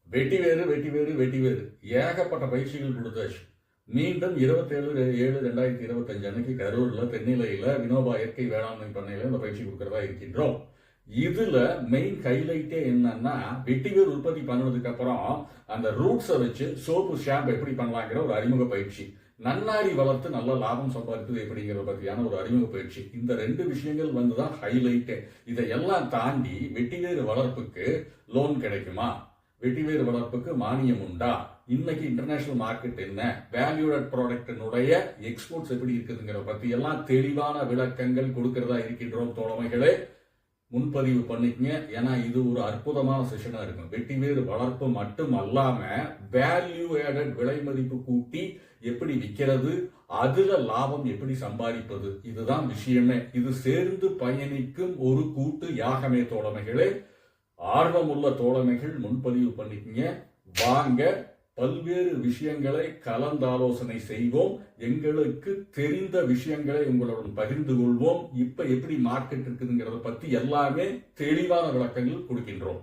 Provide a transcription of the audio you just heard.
வெட்டி வேறு ஏகப்பட்ட பயிற்சிகள் கொடுத்தாச்சு. மீண்டும் 27/7/2025 அன்னைக்கு கரூர்ல தென்னிலையில வினோபா இயற்கை வேளாண்மை பண்ணையில இந்த பயிற்சி கொடுக்கறதா இருக்கின்றோம். இதுல மெயின் ஹைலைட்டே என்னன்னா, வெட்டிவேர் உற்பத்தி பண்ணதுக்கு அப்புறம் அந்த ரூட்ஸை வச்சு சோப்பு ஷாம்பு எப்படி பண்ணலாங்கிற ஒரு அறிமுக பயிற்சி, நன்னாரி வளர்த்து நல்ல லாபம் சம்பாதிப்பது எப்படிங்கிற பற்றியான ஒரு அறிமுக பயிற்சி. இந்த 2 விஷயங்கள் வந்துதான் ஹைலைட்டே. இதையெல்லாம் தாண்டி வெட்டிவேர் வளர்ப்புக்கு லோன் கிடைக்குமா, வெட்டிவேர் வளர்ப்புக்கு மானியம் உண்டா, இன்னைக்கு இன்டர்நேஷனல் மார்க்கெட் என்ன, வேல்யூட் ப்ராடக்டினுடைய எக்ஸ்போர்ட்ஸ் எப்படி இருக்குதுங்கிற பத்தி எல்லாம் தெளிவான விளக்கங்கள் கொடுக்கிறதா இருக்கின்றோம் தோழமைகளே. முன்பதிவு பண்ணிக்கங்க. ஏன்னா இது ஒரு அற்புதமான செஷனா இருக்கும். வெட்டிவேர் வளர்ப்பு மட்டும் அல்லாம வேல்யூ ஆடட் விலை மதிப்பு கூட்டி எப்படி விற்கிறது, அதுல லாபம் எப்படி சம்பாதிப்பது, இதுதான் விஷயமே. இது சேர்ந்து பயணிக்கும் ஒரு கூட்டு யாகமே தோழமைகளே. ஆர்வமுள்ள தோழமைகள் முன்பதிவு பண்ணிக்கங்க. வாங்க, பல்வேறு விஷயங்களை கலந்தாலோசனை செய்வோம். எங்களுக்கு தெரிந்த விஷயங்களை உங்களுடன் பகிர்ந்து கொள்வோம். இப்ப எப்படி மார்க்கெட் இருக்குதுங்கிறத பத்தி எல்லாமே தெளிவான விளக்கங்கள் கொடுக்கின்றோம்.